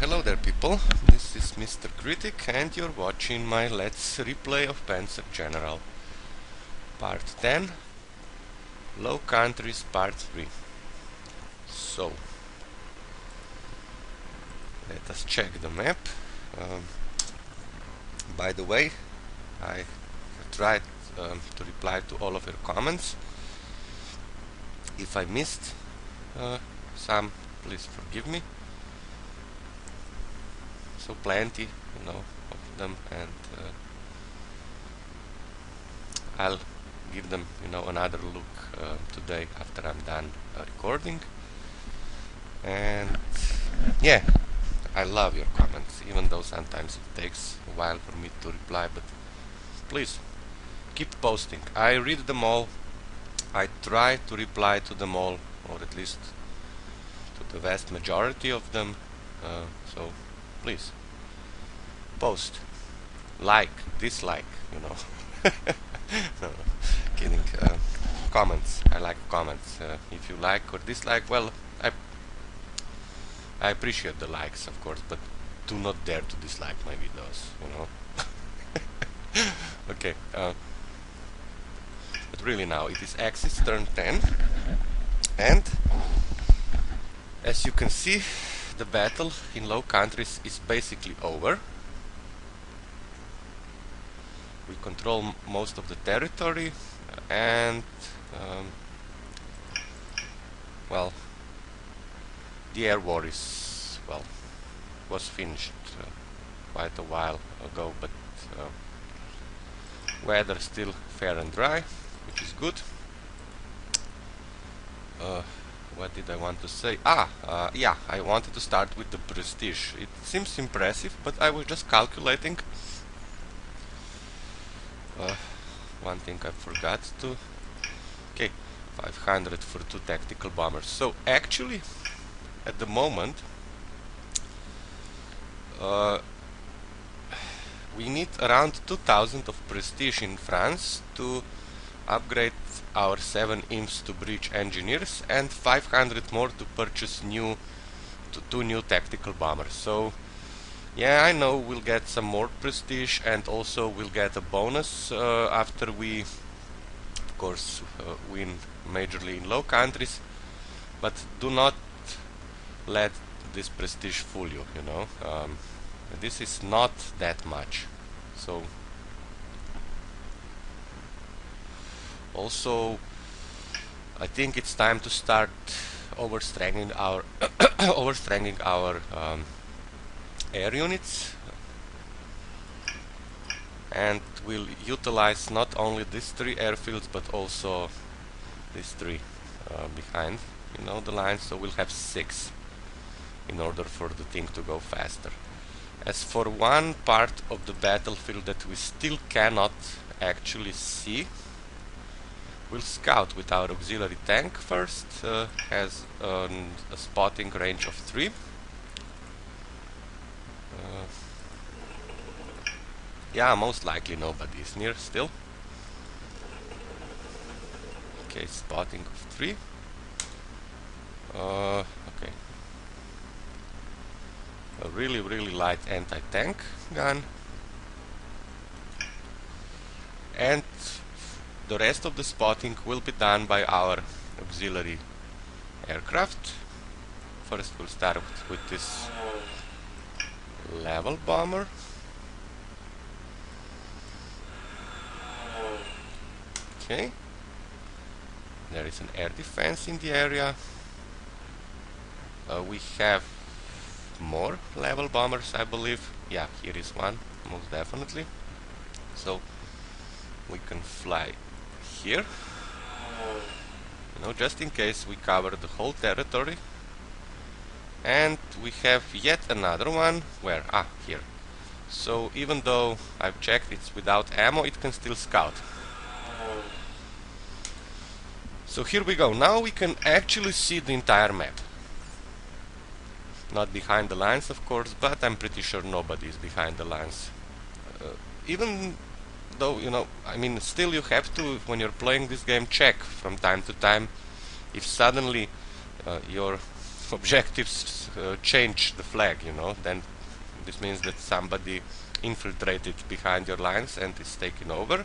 Hello there people, this is Mr. Critic and you're watching my Let's Replay of Panzer General Part 10, Low Countries Part 3. So, let us check the map. By the way, I tried to reply to all of your comments. If I missed some, please forgive me. So plenty, of them, and I'll give them, another look today after I'm done recording. And yeah, I love your comments, even though sometimes it takes a while for me to reply. But please keep posting. I read them all. I try to reply to them all, or at least to the vast majority of them. So please post, like, dislike, no, kidding. Comments, I like comments. If you like or dislike, well, I appreciate the likes, of course, but do not dare to dislike my videos, Okay, but really now it is Axis turn 10, and as you can see, the battle in Low Countries is basically over. We control most of the territory, and well, the air war is, was finished quite a while ago, but weather still fair and dry, which is good. What did I want to say? Yeah, I wanted to start with the prestige. It seems impressive, but I was just calculating. One thing I forgot to... Okay, 500 for 2 tactical bombers. So actually, at the moment, we need around 2000 of prestige in France to upgrade our 7 imps to breach engineers, and 500 more to purchase 2 new tactical bombers. So yeah, I know we'll get some more prestige, and also we'll get a bonus after we, of course, win majorly in Low Countries, but do not let this prestige fool you, this is not that much. So also, I think it's time to start overstrengthening our air units, and we'll utilize not only these 3 airfields but also these 3 behind, the lines. So we'll have 6 in order for the thing to go faster. As for one part of the battlefield that we still cannot actually see, we'll scout with our auxiliary tank first. Has a spotting range of 3. Yeah, most likely nobody is near still. Okay, spotting of 3. Okay. A really light anti-tank gun. And the rest of the spotting will be done by our auxiliary aircraft. First we'll start with this level bomber. Okay. There is an air defense in the area. We have more level bombers, I believe. Yeah, here is one, most definitely. So we can fly here, just in case we cover the whole territory. And we have yet another one. Where? Here. So even though I've checked it's without ammo, it can still scout. So here we go. Now we can actually see the entire map. Not behind the lines, of course, but I'm pretty sure nobody is behind the lines. Even though, still you have to, when you're playing this game, check from time to time if suddenly your objectives change the flag, you know, then this means that somebody infiltrated behind your lines and is taking over.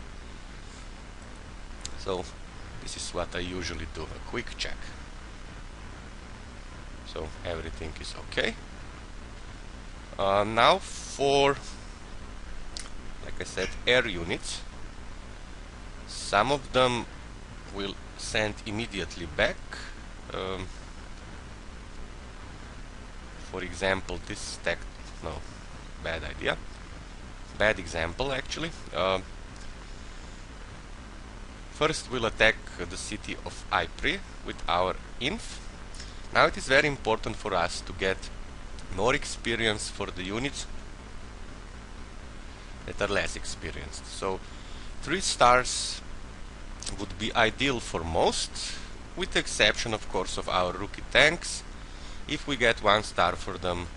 So this is what I usually do, a quick check. So everything is okay. Now for, like I said, air units, some of them will send immediately back. For example, this stack, no, bad idea, bad example actually. First we'll attack the city of Ypres with our inf. Now it is very important for us to get more experience for the units that are less experienced. So 3 stars would be ideal for most, with the exception of course of our rookie tanks. If we get 1 star for them,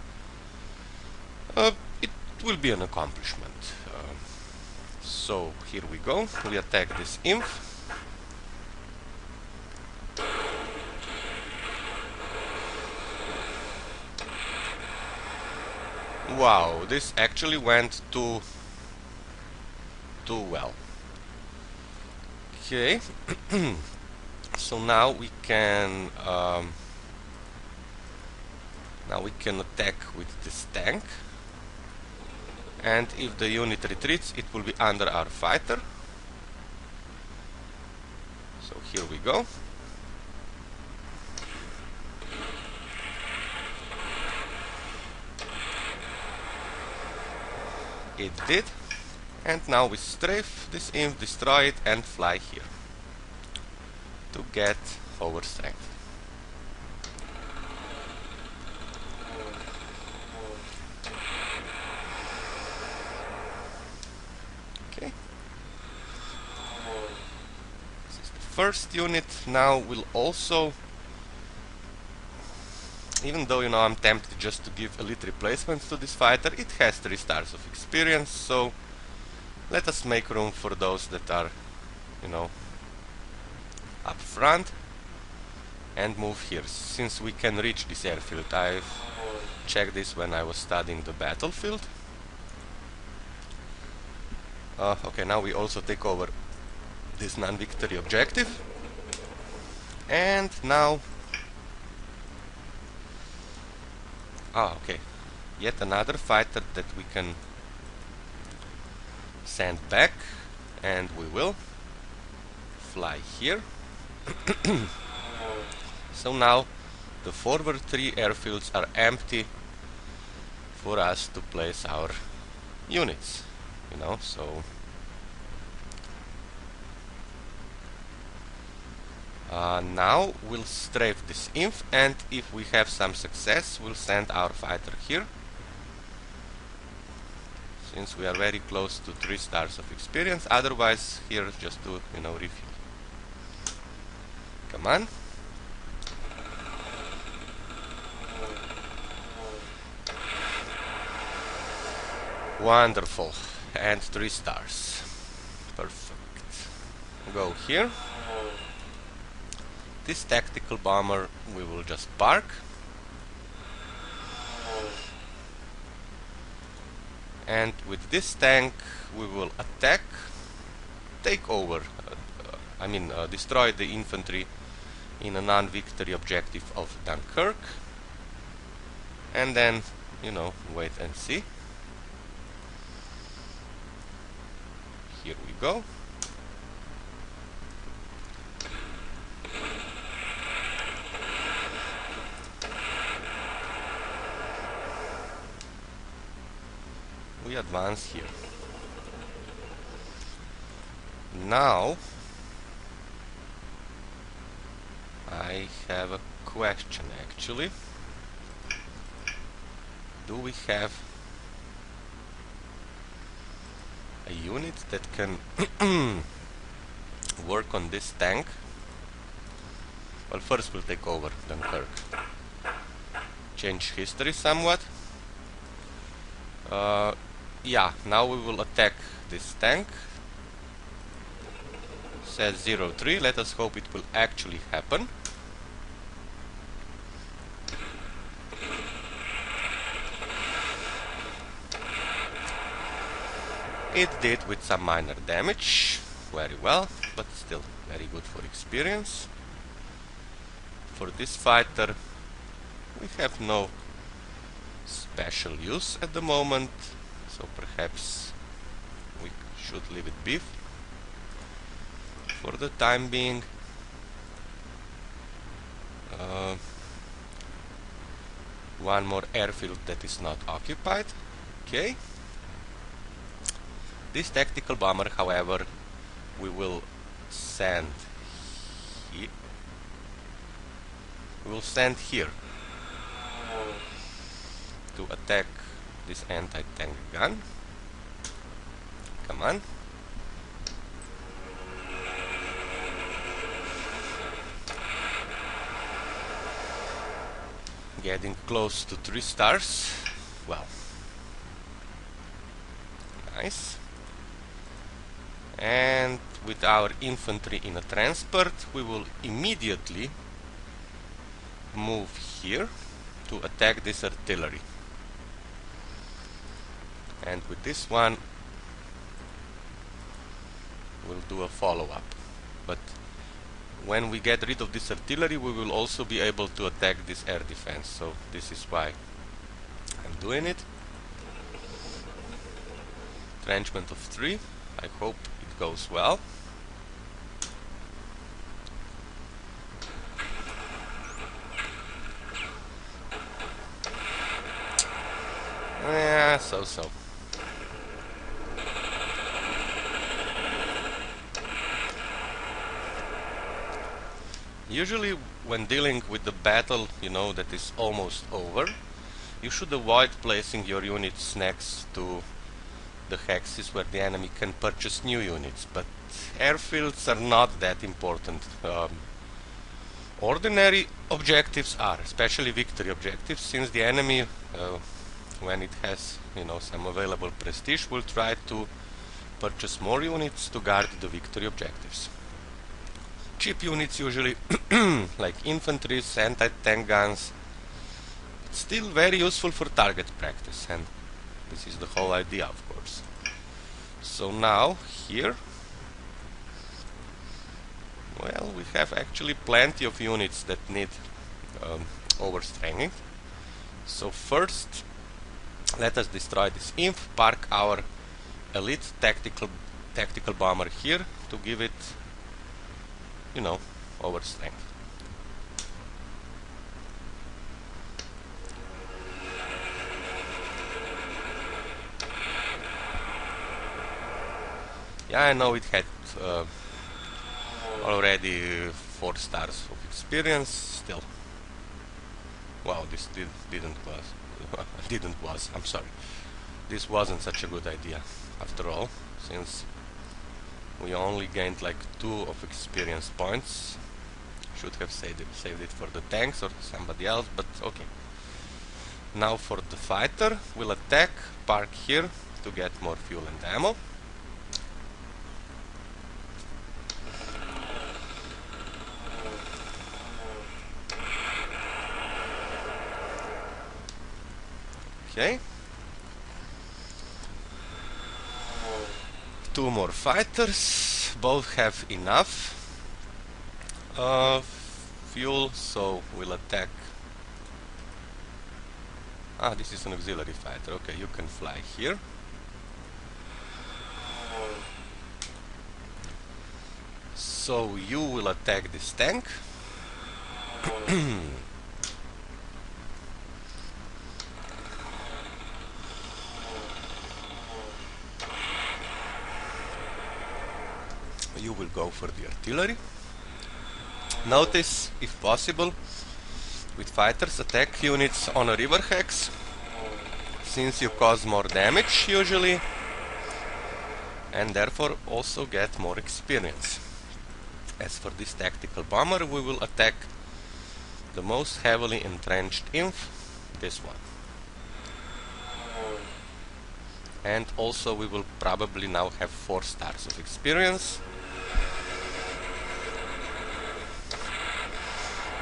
it will be an accomplishment. So here we go, we attack this inf. Wow, this actually went too well. Okay, so now we can attack with this tank, and if the unit retreats, it will be under our fighter. So here we go. It did, and now we strafe this inf, destroy it, and fly here to get our strength. Okay, this is the first unit. Now we'll also, even though, you know, I'm tempted just to give elite replacements to this fighter, it has 3 stars of experience, so let us make room for those that are, you know, up front, and move here, since we can reach this airfield. I've checked this when I was studying the battlefield. Okay, now we also take over this non-victory objective, and now okay, yet another fighter that we can send back, and we will fly here. So now the forward 3 airfields are empty for us to place our units, you know, so now we'll strafe this inf, and if we have some success, we'll send our fighter here, since we are very close to 3 stars of experience. Otherwise, here just do, you know, refuel. Come on. Wonderful, and 3 stars. Perfect. Go here. This tactical bomber we will just park, and with this tank we will attack, take over, destroy the infantry in a non-victory objective of Dunkirk, and then, you know, wait and see. Here we go. We advance here. Now I have a question actually. Do we have a unit that can work on this tank? Well, first we'll take over Dunkirk. Change history somewhat. Yeah, now we will attack this tank. Says 03, let us hope it will actually happen. It did with some minor damage, very well, but still very good for experience. For this fighter we have no special use at the moment, so perhaps we should leave it be for the time being. One more airfield that is not occupied. Okay. This tactical bomber, however, we will send here. We will send here to attack this anti-tank gun. Come on. Getting close to 3 stars. Well, nice. And with our infantry in a transport, we will immediately move here to attack this artillery. And with this one we'll do a follow-up. But when we get rid of this artillery, we will also be able to attack this air defense, so this is why I'm doing it. Entrenchment of 3. I hope it goes well. Yeah, so. Usually when dealing with the battle, you know, that is almost over, you should avoid placing your units next to the hexes where the enemy can purchase new units, but airfields are not that important. Ordinary objectives are, especially victory objectives, since the enemy, when it has, you know, some available prestige, will try to purchase more units to guard the victory objectives. Cheap units usually, like infantry, anti-tank guns, it's still very useful for target practice, and this is the whole idea, of course. So now, here, well, we have actually plenty of units that need overstrengthening. So first, let us destroy this inf, park our elite tactical bomber here to give it, you know, overstrength. Yeah, I know it had already 4 stars of experience. Still, wow, this I'm sorry. This wasn't such a good idea after all, since we only gained like 2 of experience points. Should have saved it for the tanks or somebody else, but okay. Now for the fighter, we'll attack, park here to get more fuel and ammo. Okay. 2 more fighters, both have enough fuel, so we'll attack. Ah, this is an auxiliary fighter. Okay, you can fly here. So you will attack this tank. You will go for the artillery. Notice, if possible, with fighters, attack units on a river hex, since you cause more damage usually, and therefore also get more experience. As for this tactical bomber, we will attack the most heavily entrenched inf, this one. And also we will probably now have 4 stars of experience.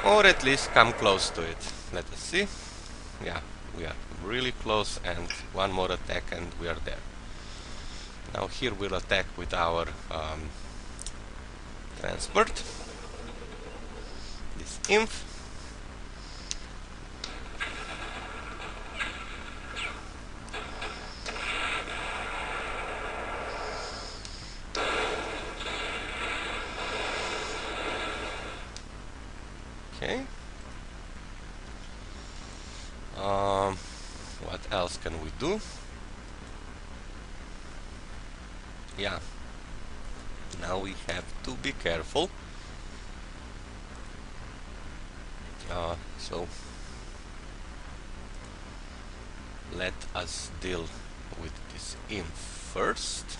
Or at least come close to it. Let us see. Yeah, we are really close, and 1 more attack and we are there. Now here we'll attack with our transport, this inf. Okay. What else can we do? Yeah. Now we have to be careful. So let us deal with this inf first.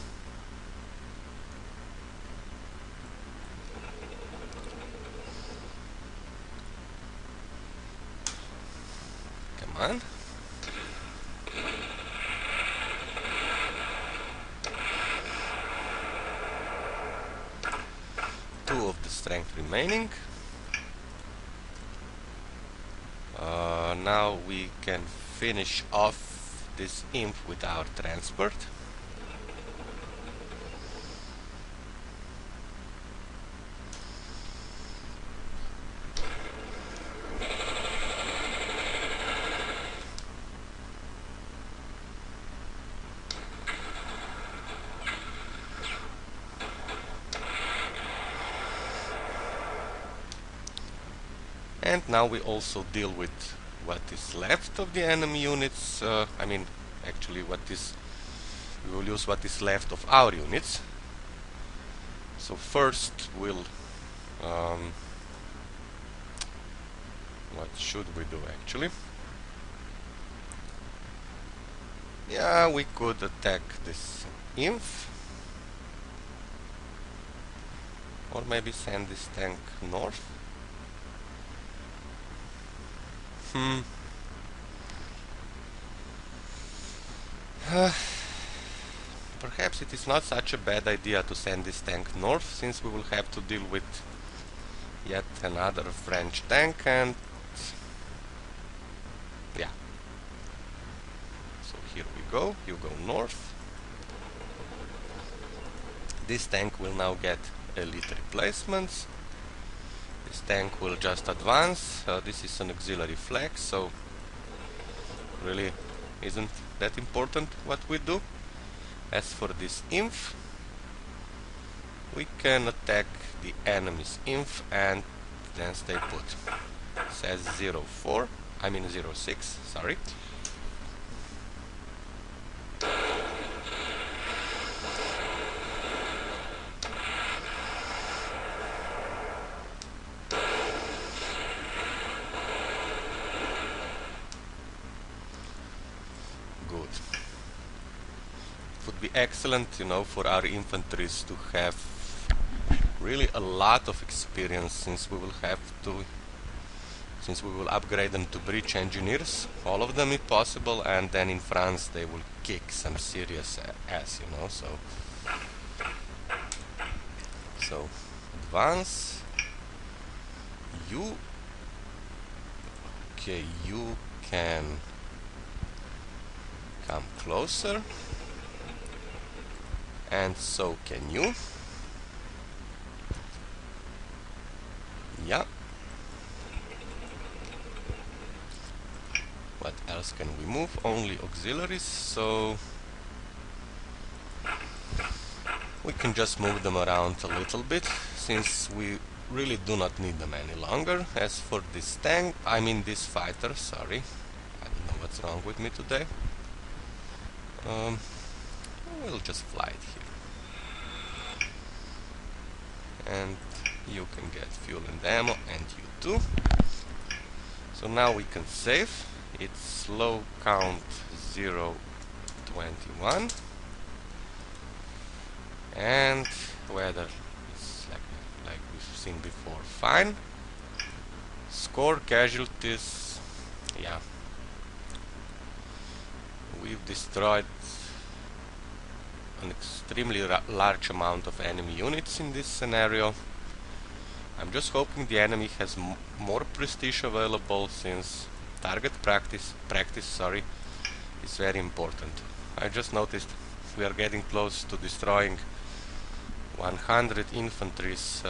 Come on. Two of the strength remaining. Now we can finish off this imp with our transport. And now we also deal with what is left of the enemy units. I mean, actually, we will use what is left of our units. So first we'll what should we do actually? Yeah, we could attack this inf, or maybe send this tank north. Perhaps it is not such a bad idea to send this tank north, since we will have to deal with yet another French tank, and yeah. So here we go, you go north. This tank will now get elite replacements. This tank will just advance. This is an auxiliary flag, so really isn't that important what we do. As for this inf, we can attack the enemy's inf and then stay put. It says 04, I mean 06, sorry. Excellent, you know, for our infantries to have really a lot of experience, since we will upgrade them to breach engineers, all of them if possible, and then in France they will kick some serious ass, you know. So advance. You can come closer. And so can you. Yeah. What else can we move? Only auxiliaries, so we can just move them around a little bit, since we really do not need them any longer. As for this tank, I mean this fighter, sorry. I don't know what's wrong with me today. We'll just fly it here. And you can get fuel and ammo, and you too. So now we can save. It's slow count 021, and weather is like we've seen before, fine. Score casualties, yeah. We've destroyed an extremely large amount of enemy units in this scenario. I'm just hoping the enemy has more prestige available, since target practice is very important. I just noticed we are getting close to destroying 100 infantries,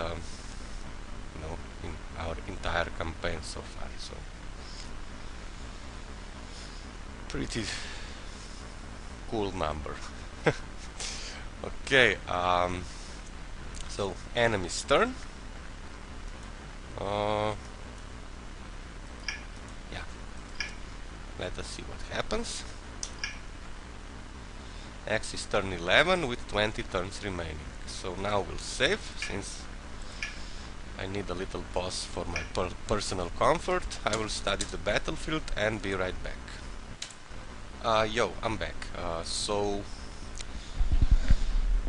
in our entire campaign so far. So pretty cool number. Okay, so enemy's turn. Yeah, let us see what happens. Axis turn 11 with 20 turns remaining. So now we'll save, since I need a little pause for my personal comfort. I will study the battlefield and be right back. Yo, I'm back. So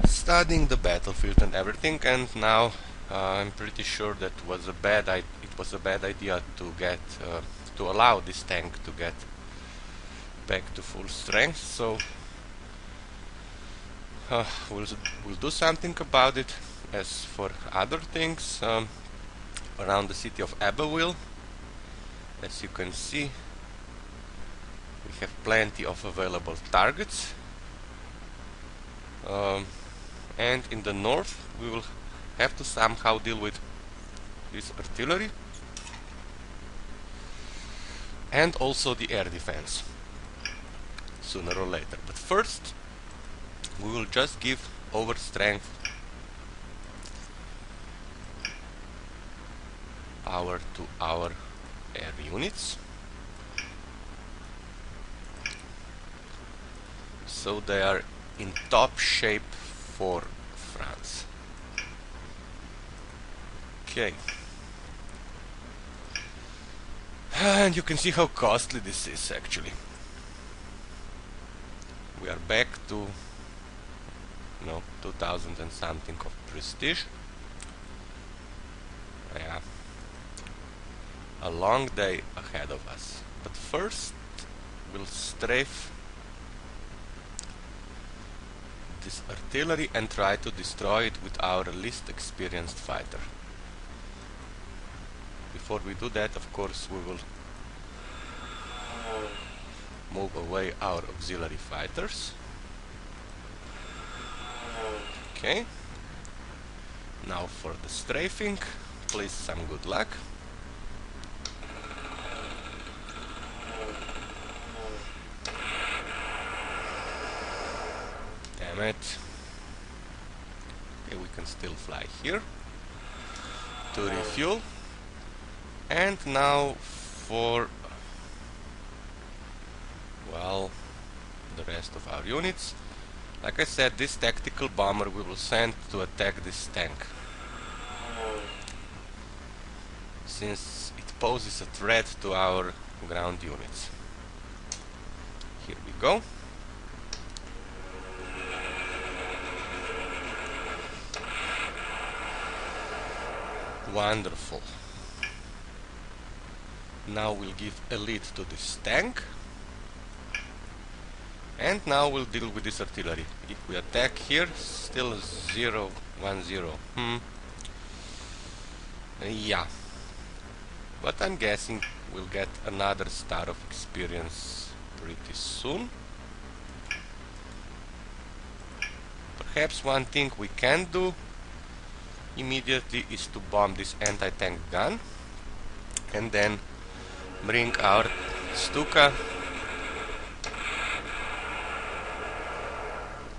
studying the battlefield and everything, and now I'm pretty sure that it was a bad idea to get to allow this tank to get back to full strength. So we'll do something about it. As for other things, around the city of Abbeville, as you can see, we have plenty of available targets. And in the north, we will have to somehow deal with this artillery and also the air defense sooner or later. But first, we will just give over strength to our air units, so they are in top shape for France. Okay, and you can see how costly this is actually. We are back to 2000 and something of prestige. Yeah, a long day ahead of us. But first, we'll strafe this artillery and try to destroy it with our least experienced fighter. Before we do that, of course, we will move away our auxiliary fighters. Okay, now for the strafing, please some good luck. Damn it. Okay, we can still fly here to refuel. And now for, well, the rest of our units. Like I said, this tactical bomber we will send to attack this tank, since it poses a threat to our ground units. Here we go. Wonderful. Now we'll give elite to this tank. And now we'll deal with this artillery. If we attack here, still 0-1-0. Yeah. But I'm guessing we'll get another star of experience pretty soon. Perhaps one thing we can do immediately is to bomb this anti-tank gun and then bring our Stuka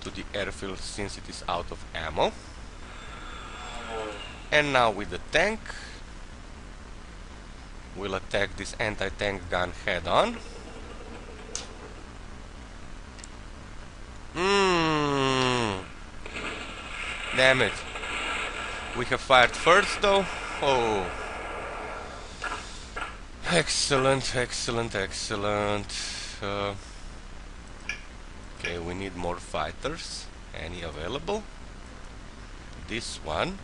to the airfield, since it is out of ammo. And now with the tank, we'll attack this anti-tank gun head on. Damn it. We have fired first though. Oh. Excellent, excellent, excellent. Okay, we need more fighters. Any available? This one.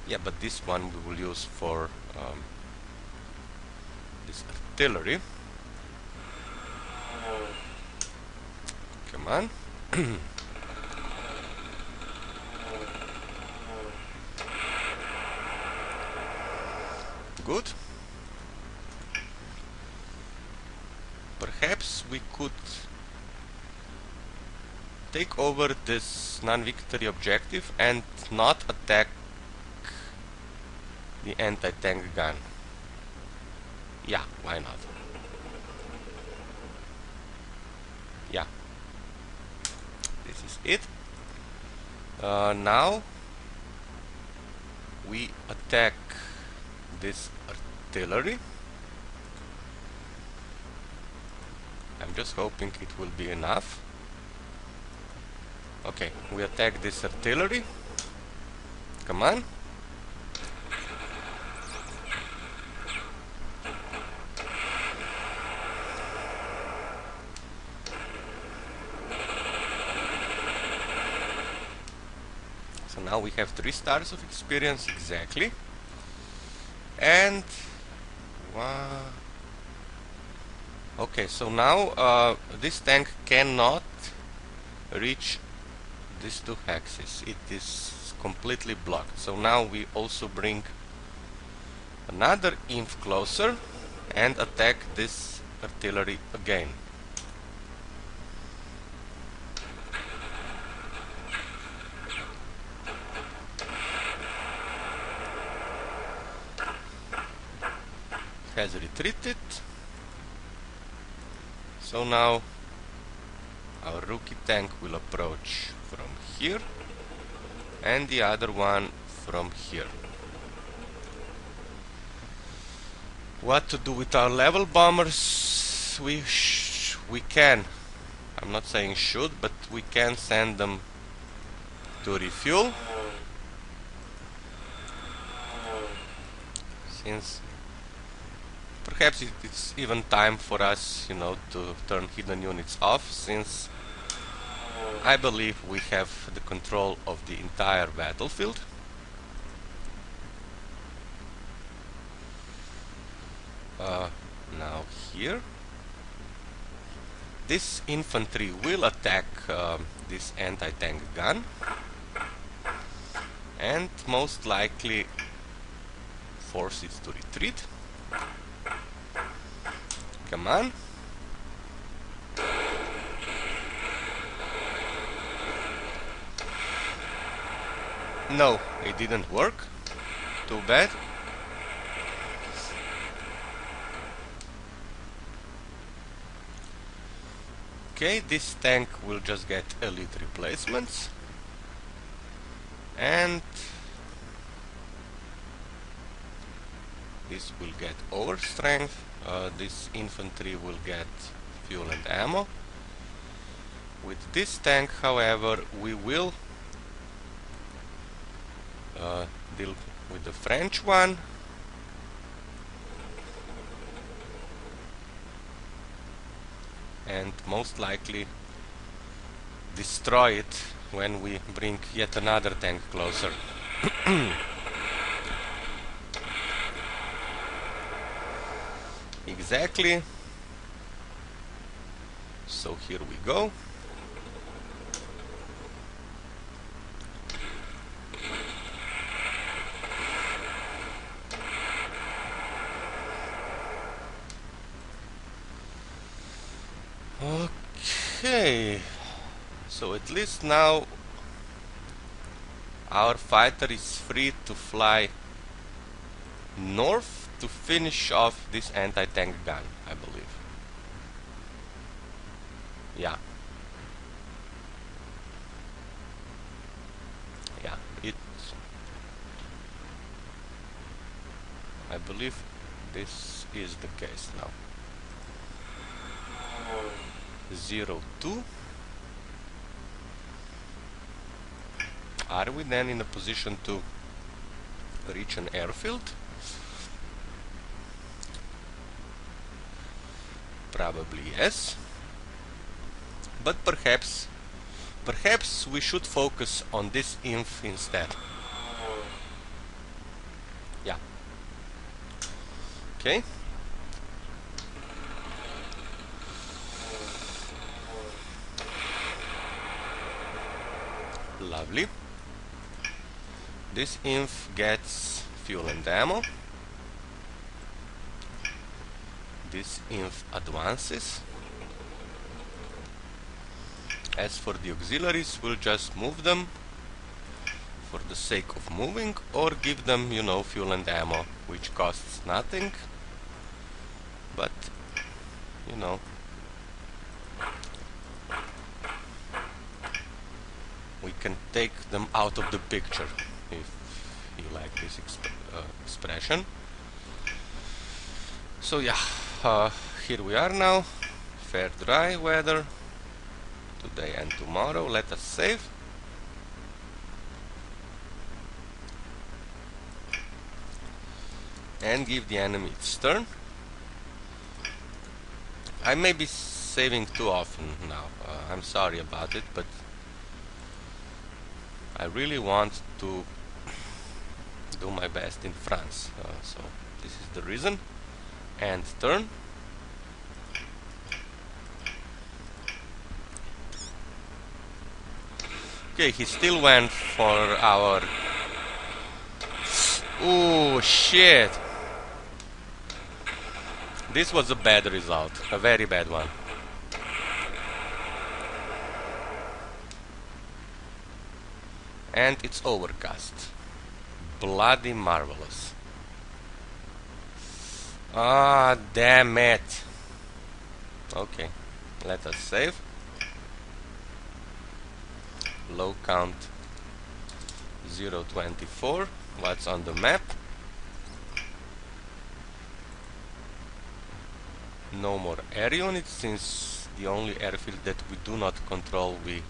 Yeah, but this one we will use for this artillery. Come on. Good. Perhaps we could take over this non-victory objective and not attack the anti-tank gun. Yeah, why not? Yeah, this is it. Now we attack this artillery. I'm just hoping it will be enough. Okay, we attack this artillery. Come on. So now we have 3 stars of experience exactly. And okay, so now this tank cannot reach these 2 hexes. It is completely blocked. So now we also bring another inf closer and attack this artillery again. Has retreated. So now our rookie tank will approach from here and the other one from here. What to do with our level bombers? We can, I'm not saying should, but we can send them to refuel, since perhaps it's even time for us, you know, to turn hidden units off, since I believe we have the control of the entire battlefield. Now here, this infantry will attack this anti-tank gun and most likely force it to retreat. Come on. No, it didn't work. Too bad. Okay, this tank will just get elite replacements. And this will get overstrength. This infantry will get fuel and ammo. With this tank, however, we will deal with the French one. And most likely destroy it when we bring yet another tank closer. Exactly. So here we go. Okay, so at least now our fighter is free to fly north to finish off this anti-tank gun, I believe. Yeah. Yeah, I believe this is the case now. 0-2. Are we then in a position to reach an airfield? Probably yes. But perhaps we should focus on this inf instead. Yeah. Okay. Lovely. This inf gets fuel and ammo. This inf advances. As for the auxiliaries, we'll just move them for the sake of moving, or give them, you know, fuel and ammo, which costs nothing, but, you know, we can take them out of the picture, if you like this expression. So yeah, here we are now, fair dry weather, today and tomorrow. Let us save. And give the enemy its turn. I may be saving too often now, I'm sorry about it, but I really want to do my best in France, so this is the reason. And turn. Okay, he still went for our... Oh shit! This was a bad result, a very bad one. And it's overcast. Bloody marvelous. Ah, damn it. Okay, let us save. Low count 024. What's on the map? No more air units, since the only airfield that we do not control we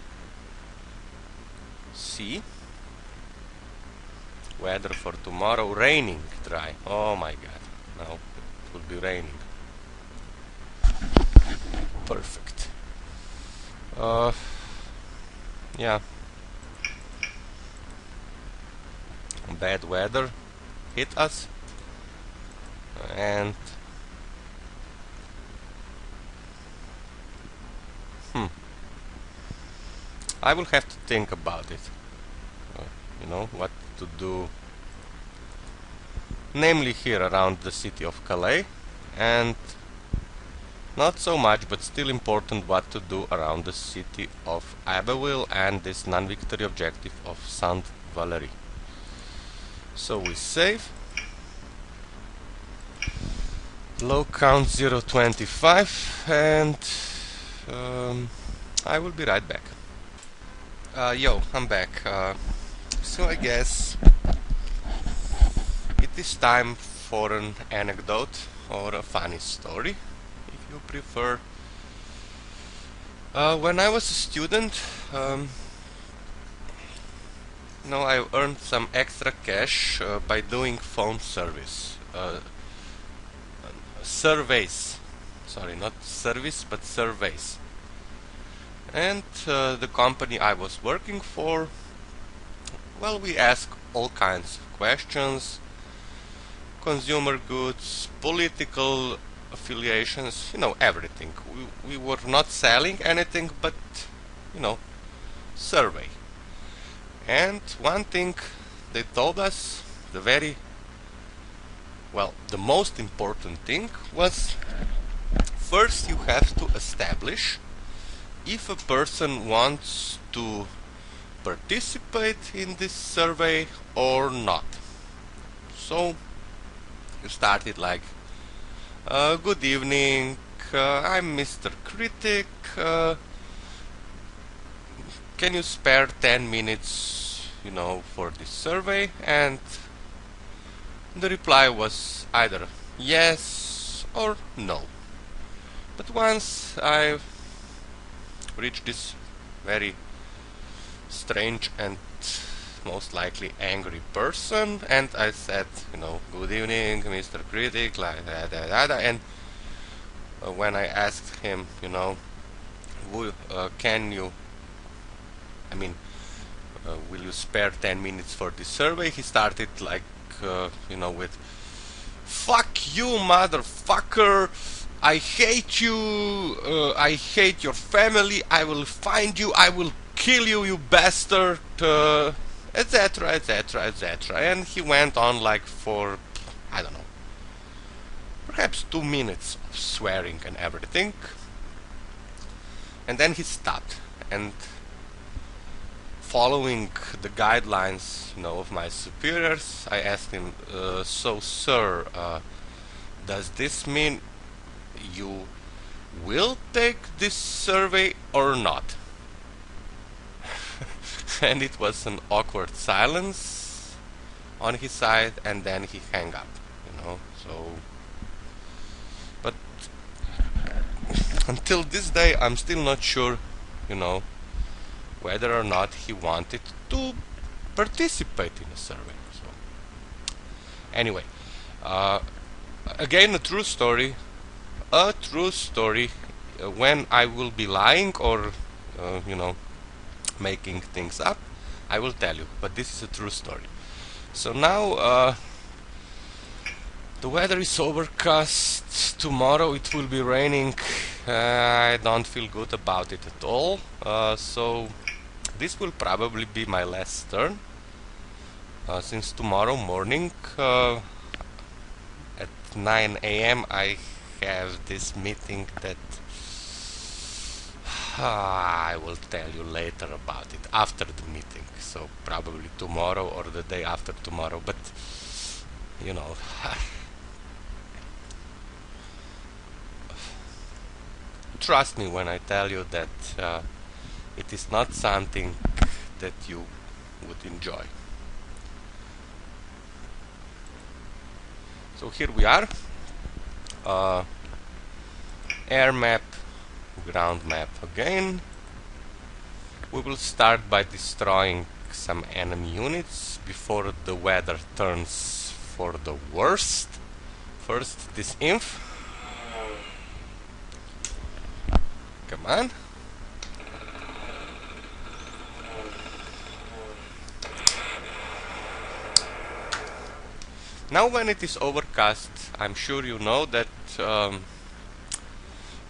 see. Weather for tomorrow, raining, dry. Oh my god, now it will be raining. Perfect. Yeah. Bad weather hit us, and I will have to think about it. You know, what to do, namely here around the city of Calais, and not so much, but still important, what to do around the city of Abbeville and this non-victory objective of Saint Valery. So we save. Low count 025, and I will be right back. Yo, I'm back. So I guess it is time for an anecdote or a funny story, if you prefer. When I was a student, I earned some extra cash by doing phone service. Surveys. Sorry, not service, but surveys. And the company I was working for, well, we asked all kinds of questions, consumer goods, political affiliations, everything. We were not selling anything, but, survey. And one thing they told us, the most important thing was, first you have to establish if a person wants to participate in this survey or not. So you started like, good evening, I'm Mr. Critic, can you spare 10 minutes, for this survey? And the reply was either yes or no. But once I reached this very strange and most likely angry person, and I said, good evening, Mr. Critic, like that, and when I asked him, can you, will you spare 10 minutes for this survey? He started like, with, fuck you, motherfucker, I hate you, I hate your family, I will find you, I will kill you, you bastard, etc, etc, etc. And he went on like for, I don't know, perhaps 2 minutes of swearing and everything. And then he stopped, and following the guidelines, of my superiors, I asked him, so sir, does this mean you will take this survey or not? And it was an awkward silence on his side, and then he hung up, so. But until this day, I'm still not sure, whether or not he wanted to participate in a survey. So anyway, again, a true story. When I will be lying or making things up, I will tell you, but this is a true story. So now the weather is overcast. Tomorrow it will be raining. I don't feel good about it at all. So this will probably be my last turn, since tomorrow morning at 9 AM I have this meeting that I will tell you later about it, after the meeting. So probably tomorrow or the day after tomorrow, but trust me when I tell you that it is not something that you would enjoy. So here we are, air map, ground map again. We will start by destroying some enemy units before the weather turns for the worst. First, this inf. Come on. Now when it is overcast, I'm sure you know that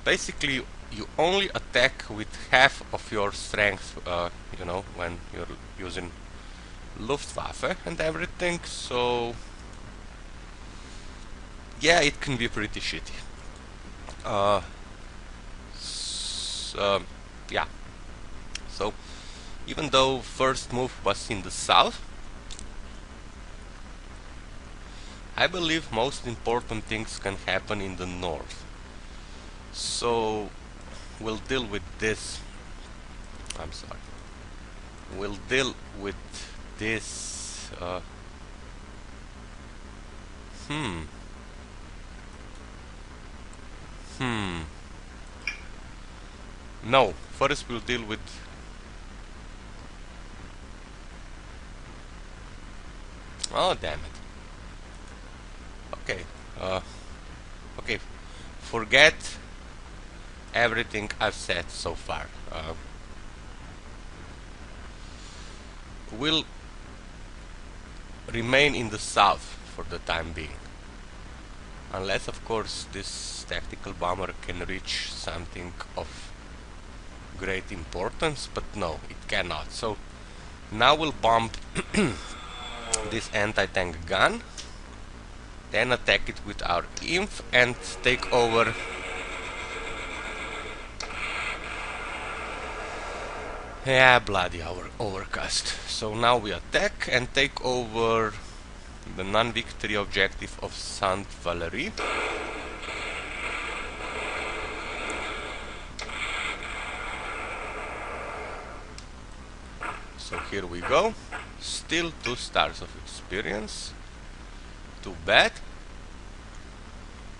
basically you only attack with half of your strength, when you're using Luftwaffe and everything, so yeah, it can be pretty shitty. Yeah, so even though first move was in the south, I believe most important things can happen in the north. So we'll deal with this. I'm sorry. We'll deal with this. No, first we'll deal with. Oh, damn it. Okay. Okay. Forget everything I've said so far. We'll remain in the south for the time being. Unless, of course, this tactical bomber can reach something of great importance, but no, it cannot. So now we'll bomb this anti-tank gun, then attack it with our inf and take over bloody overcast. So now we attack and take over the non-victory objective of Saint Valery. So here we go. Still 2 stars of experience. Too bad.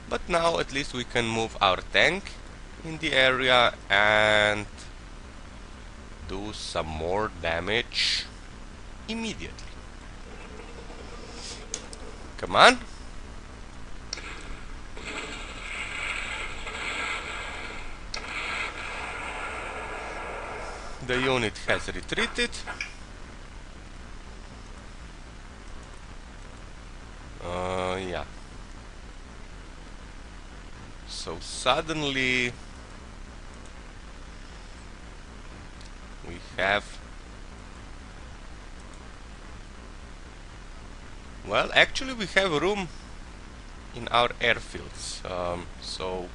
But now at least we can move our tank in the area and do some more damage immediately. Come on. The unit has retreated. Yeah. So suddenly we have, well, actually we have room in our airfields. So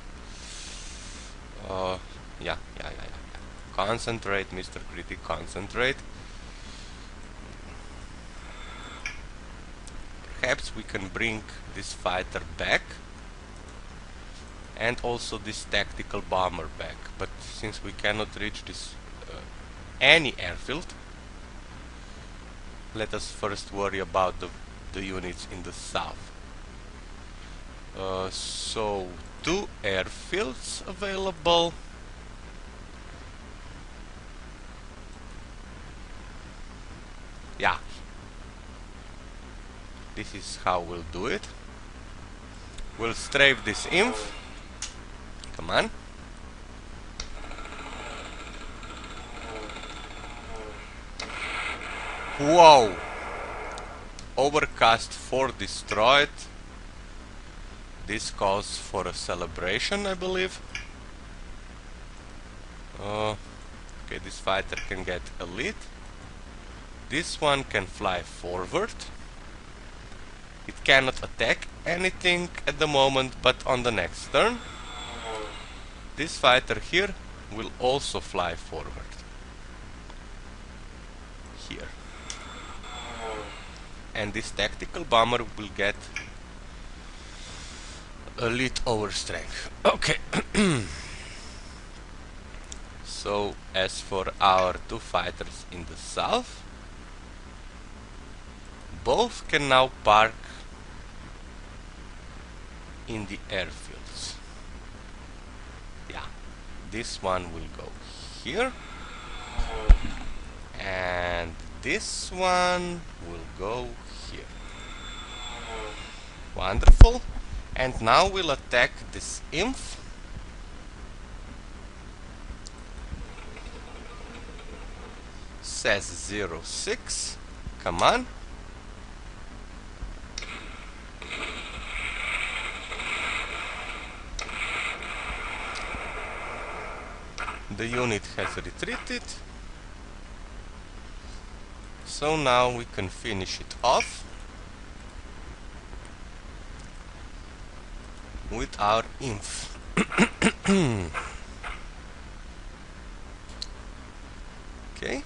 yeah. Concentrate, Mr. Critic, concentrate. Perhaps we can bring this fighter back and also this tactical bomber back, but since we cannot reach this any airfield, let us first worry about the units in the south. So 2 airfields available. Yeah, this is how we'll do it. We'll strafe this inf. Come on. Whoa! Overcast 4 destroyed. This calls for a celebration, I believe. Okay, this fighter can get elite. This one can fly forward. It cannot attack anything at the moment, but on the next turn, this fighter here will also fly forward. Here. And this tactical bomber will get elite overstrength. Okay. So, as for our 2 fighters in the south, both can now park in the airfields. Yeah, this one will go here, and this one will go here. Wonderful. And now we'll attack this inf. Says 06. Come on. The unit has retreated. So now we can finish it off with our inf. Okay.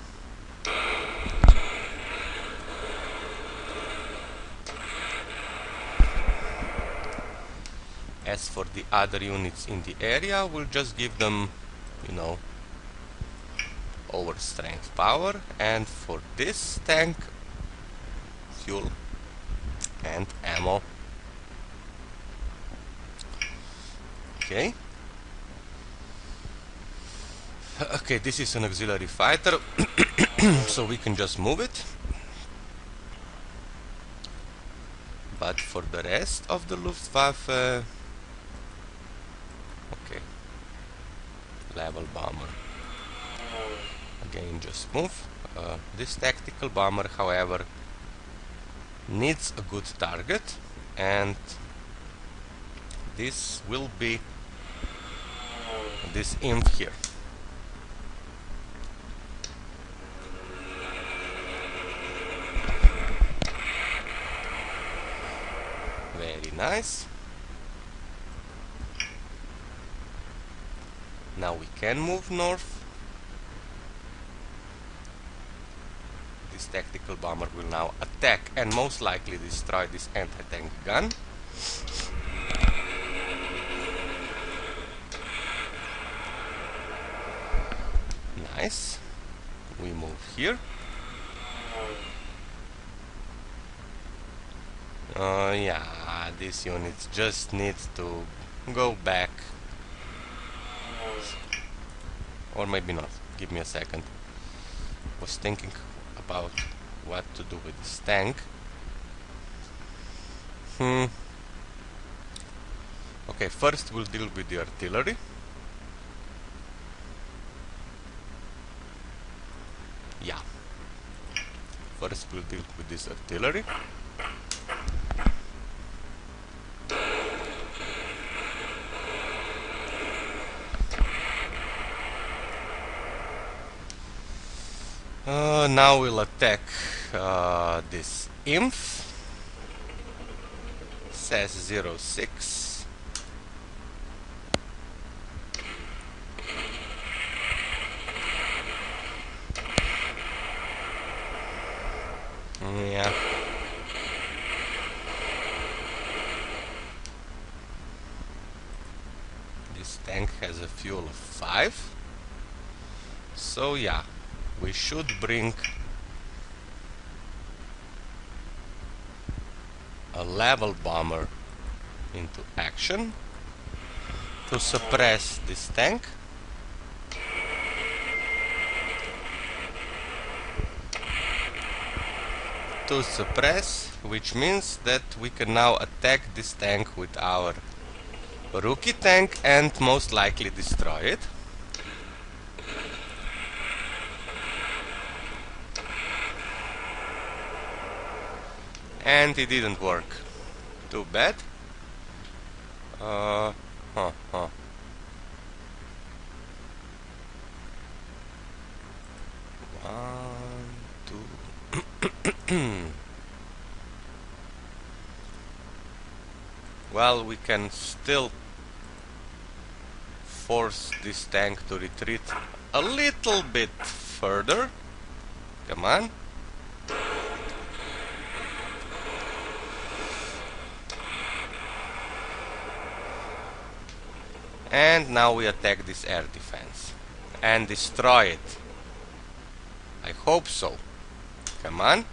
As for the other units in the area, we'll just give them, you know, overstrength power, and for this tank, fuel and ammo. Okay. Okay, this is an auxiliary fighter, so we can just move it. But for the rest of the Luftwaffe, okay, level bomber. Again, just move. This tactical bomber, however, needs a good target, and this will be this imp here. Very nice. Now we can move north. This tactical bomber will now attack and most likely destroy this anti-tank gun. Nice. We move here. Yeah, this unit just needs to go back. Or maybe not. Give me a second. Was thinking about what to do with this tank. Okay, first we'll deal with the artillery. Yeah. First we'll deal with this artillery. Now we'll attack this imp. Says 06. fuel of 5. So yeah, we should bring a level bomber into action to suppress this tank. To suppress, which means that we can now attack this tank with our rookie tank and most likely destroy it. And it didn't work. Too bad. Huh. 1, 2. Well, we can still force this tank to retreat a little bit further. Come on. And now we attack this air defense and destroy it. I hope so. Come on.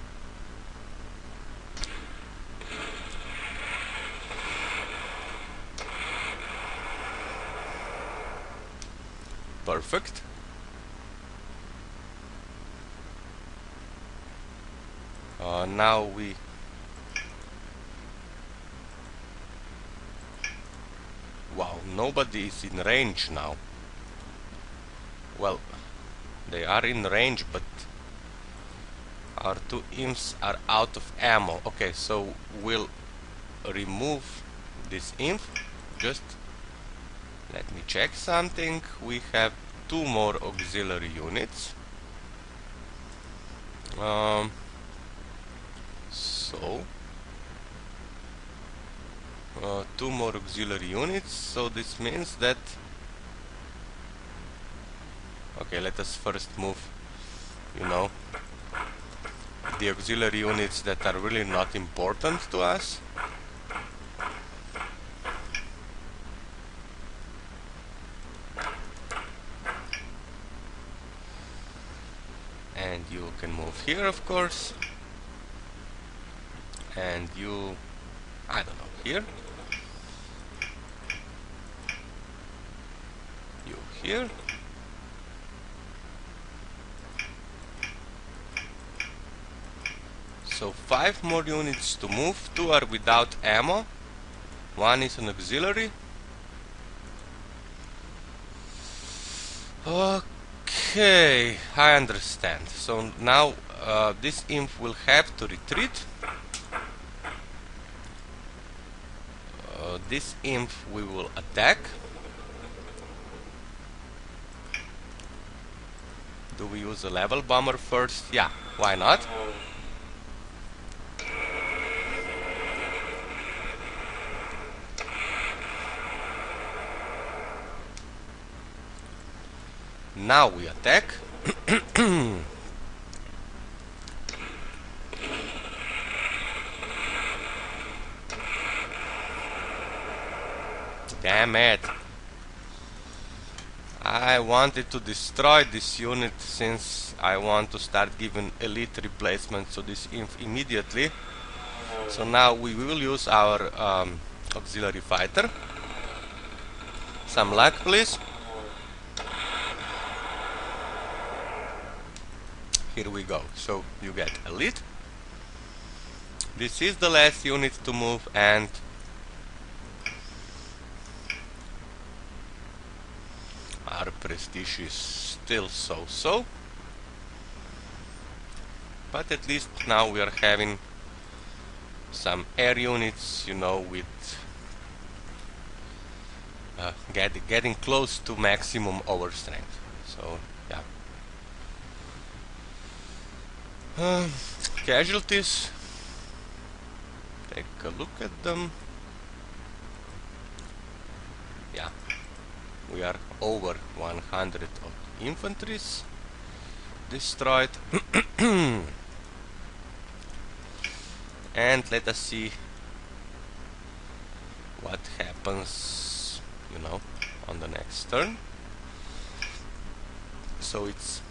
Perfect. Now we wow, nobody is in range now. Well, they are in range, but our two imps are out of ammo. Okay, so we'll remove this imp. Just let me check something. We have 2 more auxiliary units. So 2 more auxiliary units, so this means that okay, let us first move, you know, the auxiliary units that are really not important to us. And you can move here, of course, and you, I don't know, here, you here, so 5 more units to move. 2 are without ammo, 1 is an auxiliary. Okay, I understand. So now this imp will have to retreat. This imp we will attack. Do we use a level bomber first? Yeah, why not? Now we attack. Damn it. I wanted to destroy this unit since I want to start giving elite replacements to this imp immediately. So now we will use our auxiliary fighter. Some luck, please. Here we go. So you get elite. This is the last unit to move, and our prestige is still so-so. But at least now we are having some air units, you know, with getting close to maximum overstrength. So yeah. Casualties. Take a look at them. Yeah, we are over 100 of infantries destroyed. And let us see what happens, you know, on the next turn. so it's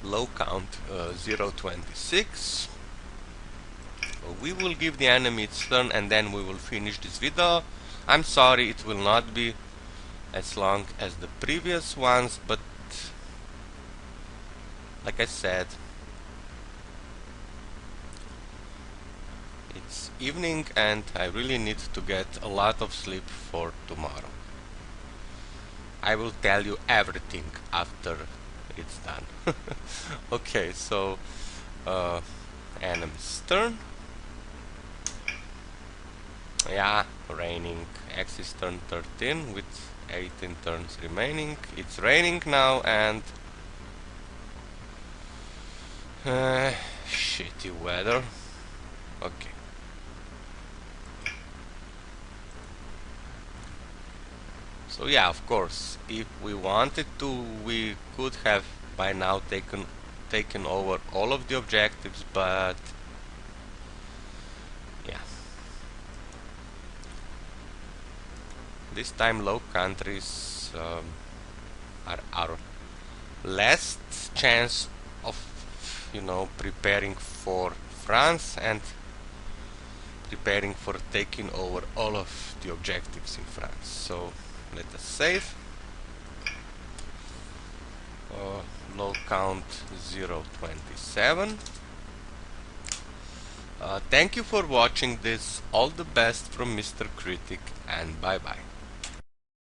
low count 026. We will give the enemy its turn and then we will finish this video. I'm sorry it will not be as long as the previous ones, but like I said, it's evening and I really need to get a lot of sleep for tomorrow. I will tell you everything after it's done. Okay, so enemy's turn. Yeah, raining. Axis turn 13 with 18 turns remaining. It's raining now and shitty weather. Okay. So yeah, of course, if we wanted to, we could have by now taken over all of the objectives, but yeah. This time low countries are our last chance of, you know, preparing for France and preparing for taking over all of the objectives in France. So let us save. Low count 027. Thank you for watching this. All the best from Mr. Critic and bye bye.